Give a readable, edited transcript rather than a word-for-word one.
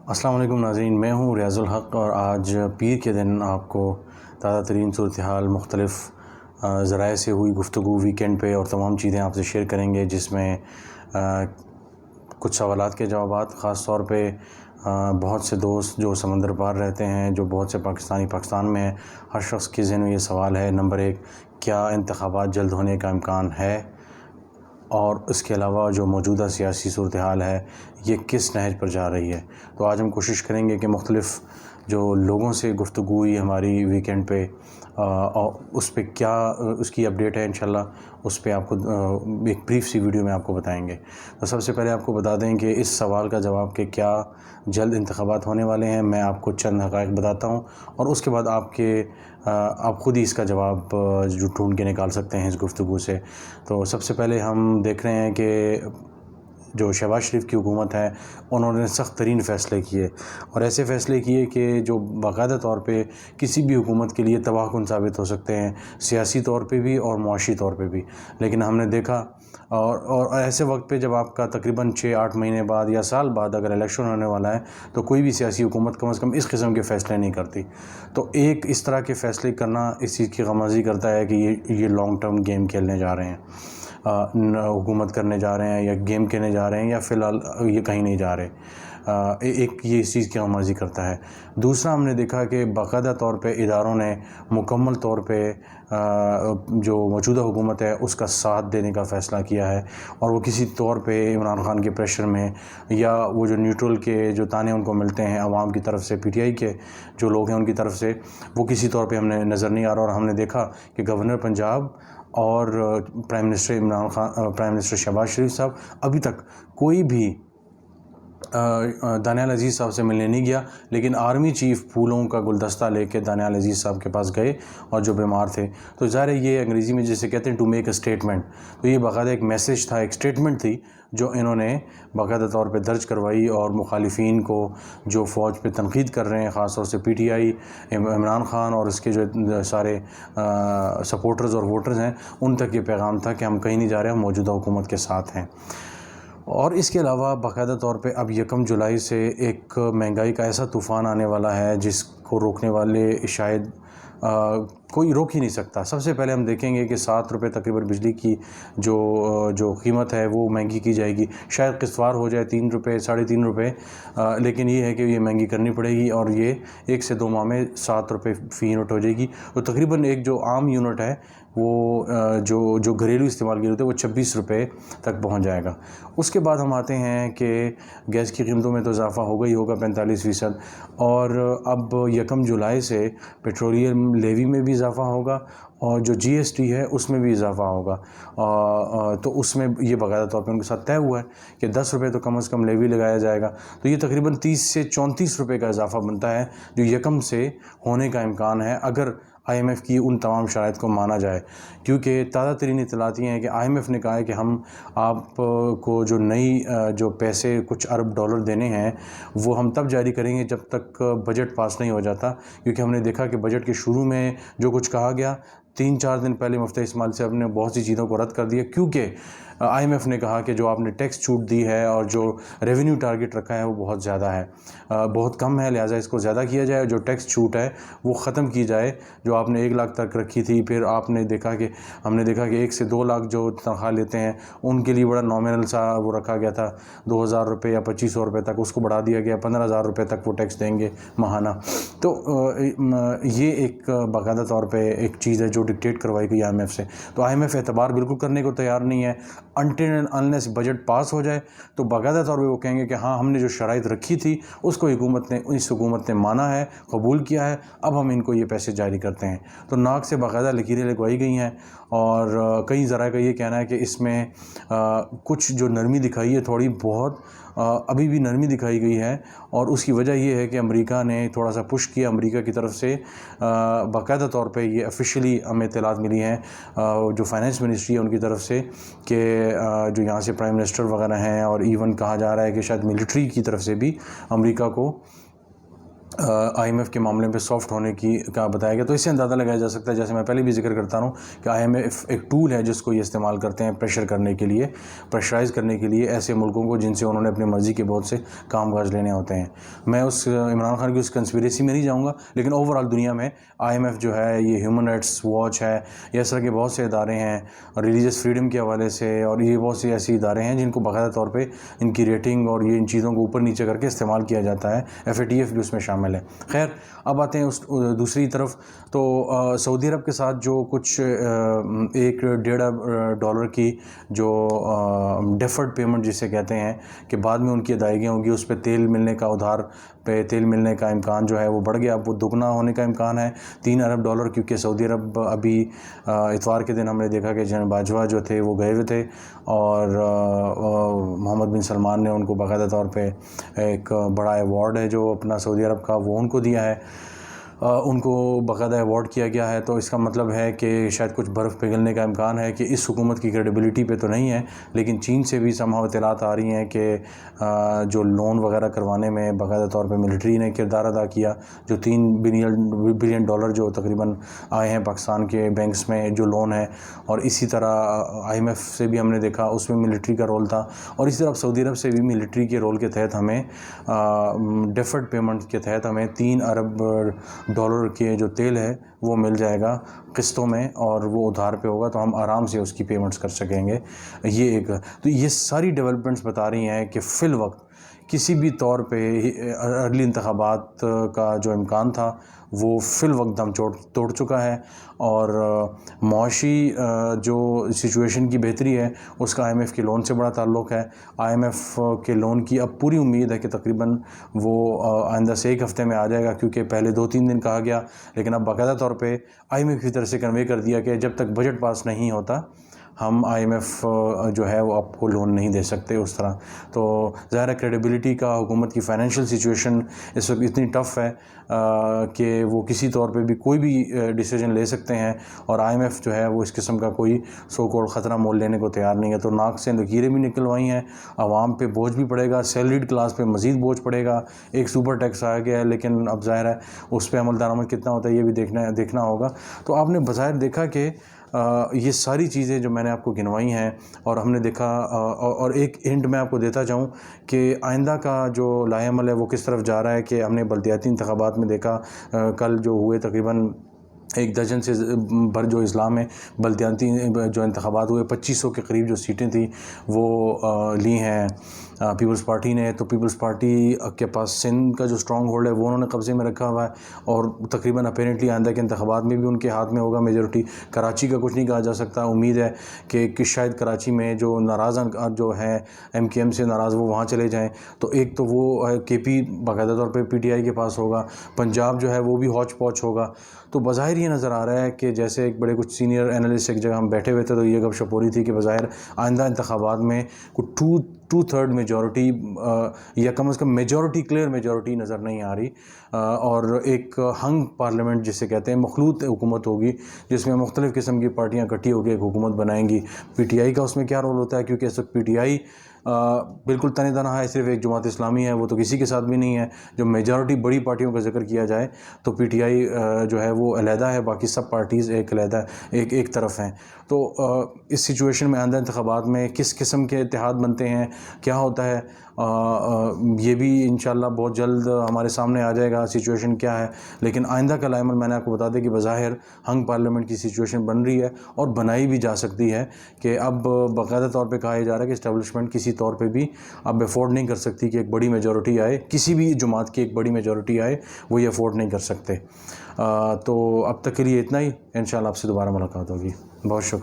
السلام علیکم ناظرین، میں ہوں ریاض الحق اور آج پیر کے دن آپ کو تازہ ترین صورتحال مختلف ذرائع سے ہوئی گفتگو ویکینڈ پہ اور تمام چیزیں آپ سے شیئر کریں گے، جس میں کچھ سوالات کے جوابات، خاص طور پہ بہت سے دوست جو سمندر پار رہتے ہیں، جو بہت سے پاکستان میں ہیں، ہر شخص کے ذہن میں یہ سوال ہے، نمبر 1 کیا انتخابات جلد ہونے کا امکان ہے، اور اس کے علاوہ جو موجودہ سیاسی صورتحال ہے یہ کس نہج پر جا رہی ہے۔ تو آج ہم کوشش کریں گے کہ مختلف جو لوگوں سے گفتگو ہوئی ہماری ویکینڈ پہ اور اس پہ کیا اس کی اپڈیٹ ہے، انشاءاللہ اس پہ آپ کو ایک بریف سی ویڈیو میں آپ کو بتائیں گے۔ تو سب سے پہلے آپ کو بتا دیں کہ اس سوال کا جواب کہ کیا جلد انتخابات ہونے والے ہیں، میں آپ کو چند حقائق بتاتا ہوں اور اس کے بعد آپ خود ہی اس کا جواب جو ڈھونڈ کے نکال سکتے ہیں اس گفتگو سے۔ تو سب سے پہلے ہم دیکھ رہے ہیں کہ جو شہباز شریف کی حکومت ہے انہوں نے سخت ترین فیصلے کیے اور ایسے فیصلے کیے کہ جو باقاعدہ طور پہ کسی بھی حکومت کے لیے تباہ کن ثابت ہو سکتے ہیں، سیاسی طور پہ بھی اور معاشی طور پہ بھی۔ لیکن ہم نے دیکھا اور ایسے وقت پہ جب آپ کا تقریباً 6-8 مہینے بعد یا سال بعد اگر الیکشن ہونے والا ہے تو کوئی بھی سیاسی حکومت کم از کم اس قسم کے فیصلے نہیں کرتی۔ تو ایک اس طرح کے فیصلے کرنا اس چیز کی غمازی کرتا ہے کہ یہ لانگ ٹرم گیم کھیلنے جا رہے ہیں، حکومت کرنے جا رہے ہیں یا گیم کھیلنے جا رہے ہیں، یا فی الحال یہ کہیں نہیں جا رہے۔ ایک یہ اس چیز کی غمازی کرتا ہے۔ دوسرا ہم نے دیکھا کہ باقاعدہ طور پہ اداروں نے مکمل طور پہ جو موجودہ حکومت ہے اس کا ساتھ دینے کا فیصلہ کیا ہے، اور وہ کسی طور پہ عمران خان کے پریشر میں یا وہ جو نیوٹرل کے جو تانے ان کو ملتے ہیں عوام کی طرف سے، پی ٹی آئی کے جو لوگ ہیں ان کی طرف سے، وہ کسی طور پہ ہم نے نظر نہیں آ رہا۔ اور ہم نے دیکھا کہ گورنر پنجاب اور پرائم منسٹر شہباز شریف صاحب ابھی تک کوئی بھی دانیال عزیز صاحب سے ملنے نہیں گیا، لیکن آرمی چیف پھولوں کا گلدستہ لے کے دانیال عزیز صاحب کے پاس گئے اور جو بیمار تھے۔ تو ظاہر ہے یہ انگریزی میں جسے کہتے ہیں ٹو میک اے اسٹیٹمنٹ، تو یہ باقاعدہ ایک میسج تھا، ایک اسٹیٹمنٹ تھی جو انہوں نے باقاعدہ طور پہ درج کروائی، اور مخالفین کو جو فوج پہ تنقید کر رہے ہیں، خاص طور سے P T I, Imran Khan اور اس کے جو سارے سپورٹرز اور ووٹرز ہیں، ان تک یہ پیغام تھا کہ ہم کہیں نہیں جا رہے، ہم موجودہ حکومت کے ساتھ ہیں۔ اور اس کے علاوہ باقاعدہ طور پہ اب 1 جولائی سے ایک مہنگائی کا ایسا طوفان آنے والا ہے جس کو روکنے والے شاید کوئی روک ہی نہیں سکتا۔ سب سے پہلے ہم دیکھیں گے کہ 7 روپے تقریباً بجلی کی جو قیمت ہے وہ مہنگی کی جائے گی، شاید قسطوار ہو جائے 3 روپے 3.5 روپے، لیکن یہ ہے کہ یہ مہنگی کرنی پڑے گی، اور یہ 1 سے 2 ماہ میں 7 روپے فی یونٹ ہو جائے گی۔ تو تقریباً ایک جو عام یونٹ ہے وہ جو گھریلو استعمال کے ہوتے ہیں وہ 26 روپے تک پہنچ جائے گا۔ اس کے بعد ہم آتے ہیں کہ گیس کی قیمتوں میں تو اضافہ ہوگا ہی ہوگا 45%، اور اب 1 جولائی سے پیٹرولیم لیوی میں بھی اضافہ ہوگا، اور جو جی ایس ٹی ہے اس میں بھی اضافہ ہوگا۔ تو اس میں یہ باقاعدہ طور پہ ان کے ساتھ طے ہوا ہے کہ 10 روپے تو کم از کم لیوی لگایا جائے گا۔ تو یہ تقریباً 30 سے 34 روپے کا اضافہ بنتا ہے جو 1 سے ہونے کا امکان ہے، اگر آئی ایم ایف کی ان تمام شرائط کو مانا جائے، کیونکہ تازہ ترین اطلاعات یہ ہیں کہ آئی ایم ایف نے کہا ہے کہ ہم آپ کو جو پیسے کچھ ارب ڈالر دینے ہیں وہ ہم تب جاری کریں گے جب تک بجٹ پاس نہیں ہو جاتا، کیونکہ ہم نے دیکھا کہ بجٹ کے شروع میں جو کچھ کہا گیا 3-4 دن پہلے مفتیٰ اسماعیل صاحب نے بہت سی چیزوں کو رد کر دیا، کیونکہ آئی ایم ایف نے کہا کہ جو آپ نے ٹیکس چھوٹ دی ہے اور جو ریونیو ٹارگٹ رکھا ہے وہ بہت زیادہ ہے، بہت کم ہے، لہٰذا اس کو زیادہ کیا جائے، اور جو ٹیکس چھوٹ ہے وہ ختم کی جائے، جو آپ نے 1 لاکھ تک رکھی تھی۔ پھر ہم نے دیکھا کہ 1 سے 2 لاکھ جو تنخواہ لیتے ہیں ان کے لیے بڑا نامنل سا وہ رکھا گیا تھا، 2,000 روپے یا 2,500 روپے تک، اس کو بڑھا دیا گیا، 15,000 روپے تک وہ ٹیکس دیں گے ماہانہ۔ تو یہ ایک باقاعدہ طور پہ ایک چیز ہے جو ڈکٹیٹ کروائی گئی آئی ایم ایف سے۔ تو آئی ایم ایف اعتبار بالکل کرنے کو تیار نہیں ہے انٹل اینڈ انلیس بجٹ پاس ہو جائے، تو باقاعدہ طور پہ وہ کہیں گے کہ ہاں ہم نے جو شرائط رکھی تھی اس کو اس حکومت نے مانا ہے، قبول کیا ہے، اب ہم ان کو یہ پیسے جاری کرتے ہیں۔ تو ناک سے باقاعدہ لکیریں لگوائی گئی ہیں، اور کئی ذرائع کا یہ کہنا ہے کہ اس میں کچھ جو نرمی دکھائی ہے، تھوڑی بہت ابھی بھی نرمی دکھائی گئی ہے، اور اس کی وجہ یہ ہے کہ امریکہ نے تھوڑا سا پش کیا، امریکہ کی طرف سے باقاعدہ طور پہ یہ آفیشلی ہمیں اطلاعات ملی ہیں جو فائنانس منسٹری ہے ان کی طرف سے، کہ جو یہاں سے پرائم منسٹر وغیرہ ہیں، اور ایون کہا جا رہا ہے کہ شاید ملٹری کی طرف سے بھی امریکہ کو آئی ایم ایف کے معاملے پہ سافٹ ہونے کا بتایا گیا. تو اس سے اندازہ لگایا جا سکتا ہے, جیسے میں پہلے بھی ذکر کرتا ہوں, کہ آئی ایم ایف ایک ٹول ہے جس کو یہ استعمال کرتے ہیں پریشر کرنے کے لیے, پریشرائز کرنے کے لیے ایسے ملکوں کو جن سے انہوں نے اپنی مرضی کے بہت سے کام کاج لینے ہوتے ہیں. میں اس عمران خان کی اس کنسپیریسی میں نہیں جاؤں گا, لیکن اوور آل دنیا میں آئی ایم ایف جو ہے, یہ ہیومن رائٹس واچ ہے, یہ اس طرح کے بہت سے ادارے ہیں ریلیجیس فریڈم کے حوالے سے, اور یہ بہت سے ایسے ادارے ہیں جن کو باقاعدہ طور پہ ان کی ریٹنگ اور یہ ان چیزوں کو اوپر نیچے کر کے استعمال کیا جاتا ہے. ایف اے ٹی ایف بھی اس میں شامل ہے. خیر, اب آتے ہیں اس دوسری طرف. تو سعودی عرب کے ساتھ جو کچھ $1.5 کی جو ڈیفرڈ پیمنٹ جسے کہتے ہیں کہ بعد میں ان کی ادائیگیاں ہوگی, اس پہ تیل ملنے کا, ادھار پہ تیل ملنے کا امکان جو ہے وہ بڑھ گیا. اب وہ دگنا ہونے کا امکان ہے, $3 ارب, کیونکہ سعودی عرب ابھی اتوار کے دن ہم نے دیکھا کہ جنرل باجوہ جو تھے وہ گئے ہوئے تھے, اور محمد بن سلمان نے ان کو باقاعدہ طور پہ ایک بڑا ایوارڈ ہے جو اپنا سعودی عرب کا وہ ان کو دیا ہے, ان کو باقاعدہ ایوارڈ کیا گیا ہے. تو اس کا مطلب ہے کہ شاید کچھ برف پگھلنے کا امکان ہے کہ اس حکومت کی کریڈیبلٹی پہ تو نہیں ہے, لیکن چین سے بھی سمہاؤ اطلاعات آ رہی ہیں کہ جو لون وغیرہ کروانے میں باقاعدہ طور پہ ملٹری نے کردار ادا کیا. جو $3 بلین جو تقریباً آئے ہیں پاکستان کے بینکس میں جو لون ہے, اور اسی طرح آئی ایم ایف سے بھی ہم نے دیکھا اس میں ملٹری کا رول تھا, اور اسی طرح سعودی عرب سے بھی ملٹری کے رول کے تحت ہمیں ڈیفرڈ پیمنٹ کے تحت ہمیں $3 ارب کے جو تیل ہے وہ مل جائے گا قسطوں میں, اور وہ ادھار پہ ہوگا, تو ہم آرام سے اس کی پیمنٹس کر سکیں گے. یہ ایک, تو یہ ساری ڈیولپمنٹس بتا رہی ہیں کہ فی الوقت کسی بھی طور پہ اگلی انتخابات کا جو امکان تھا وہ فی الوقت دم توڑ چکا ہے, اور معاشی جو سچویشن کی بہتری ہے اس کا آئی ایم ایف کے لون سے بڑا تعلق ہے. آئی ایم ایف کے لون کی اب پوری امید ہے کہ تقریباً وہ آئندہ سے 1 ہفتے میں آ جائے گا, کیونکہ پہلے 2-3 دن کہا گیا, لیکن اب باقاعدہ طور پہ آئی ایم ایف کی طرف سے کنوے کر دیا کہ جب تک بجٹ پاس نہیں ہوتا ہم آئی ایم ایف جو ہے وہ آپ کو لون نہیں دے سکتے اس طرح. تو ظاہر ہے کریڈیبلٹی کا, حکومت کی فائنینشیل سچویشن اس وقت اتنی ٹف ہے کہ وہ کسی طور پہ بھی کوئی بھی ڈیسیجن لے سکتے ہیں, اور آئی ایم ایف جو ہے وہ اس قسم کا کوئی سو کال خطرہ مول لینے کو تیار نہیں ہے. تو ناک سے لکیریں بھی نکلوائی ہیں, عوام پہ بوجھ بھی پڑے گا, سیلریڈ کلاس پہ مزید بوجھ پڑے گا. ایک سپر ٹیکس آیا گیا ہے, لیکن اب ظاہر ہے اس پہ عمل درآمد کتنا ہوتا ہے یہ بھی دیکھنا ہوگا. تو آپ نے بظاہر دیکھا کہ یہ ساری چیزیں جو میں نے آپ کو گنوائی ہیں, اور ہم نے دیکھا, اور ایک ہنٹ میں آپ کو دیتا جاؤں کہ آئندہ کا جو لائحہ عمل ہے وہ کس طرف جا رہا ہے. کہ ہم نے بلدیاتی انتخابات میں دیکھا, کل جو ہوئے تقریباً 1 درجن سے بھر جو اضلاع میں بلدیاتی جو انتخابات ہوئے, 2500 کے قریب جو سیٹیں تھیں وہ لی ہیں پیپلز پارٹی نے. تو پیپلز پارٹی کے پاس سندھ کا جو اسٹرانگ ہولڈ ہے وہ انہوں نے قبضے میں رکھا ہوا ہے, اور تقریباً اپیرنٹلی آئندہ کے انتخابات میں بھی ان کے ہاتھ میں ہوگا میجورٹی. کراچی کا کچھ نہیں کہا جا سکتا, امید ہے کہ شاید کراچی میں جو ناراض جو ہیں ایم کے ایم سے ناراض وہ وہاں چلے جائیں. تو ایک تو وہ کے پی باقاعدہ طور پہ پی ٹی آئی کے پاس ہوگا, پنجاب جو ہے وہ بھی ہوچ پوچ ہوگا. تو بظاہر یہ نظر آ رہا ہے کہ جیسے ایک بڑے کچھ سینئر انالسٹ ایک جگہ ہم بیٹھے ہوئے تھے تو یہ گپ شپ ہو رہی تھی کہ بظاہر آئندہ انتخابات میں کوئی 2/3 میجورٹی یا کم از کم میجورٹی, کلیئر میجورٹی نظر نہیں آ رہی, اور ایک ہنگ پارلیمنٹ جسے کہتے ہیں, مخلوط حکومت ہوگی جس میں مختلف قسم کی پارٹیاں اکٹھی ہو کے ایک حکومت بنائیں گی. پی ٹی آئی کا اس میں کیا رول ہوتا ہے, کیونکہ اس وقت پی ٹی آئی بالکل تنہ تنہا ہے, صرف ایک جماعت اسلامی ہے, وہ تو کسی کے ساتھ بھی نہیں ہے. جو میجورٹی بڑی پارٹیوں کا ذکر کیا جائے تو پی ٹی آئی جو ہے وہ علیحدہ ہے, باقی سب پارٹیز ایک علیحدہ ایک طرف ہیں. تو اس سچویشن میں آئندہ انتخابات میں کس قسم کے اتحاد بنتے ہیں, کیا ہوتا ہے, یہ بھی انشاءاللہ بہت جلد ہمارے سامنے آ جائے گا سچویشن کیا ہے. لیکن آئندہ کا لائحہ عمل میں نے آپ کو بتا دیا کہ بظاہر ہنگ پارلیمنٹ کی سچویشن بن رہی ہے, اور بنائی بھی جا سکتی ہے, کہ اب باقاعدہ طور پہ کہا جا رہا ہے کہ اسٹیبلشمنٹ کسی طور پہ بھی اب افورڈ نہیں کر سکتی کہ ایک بڑی میجورٹی آئے, کسی بھی جماعت کی ایک بڑی میجورٹی آئے, وہ یہ افورڈ نہیں کر سکتے. تو اب تک کے لیے اتنا ہی, انشاءاللہ آپ سے دوبارہ ملاقات ہوگی. بہت شکریہ.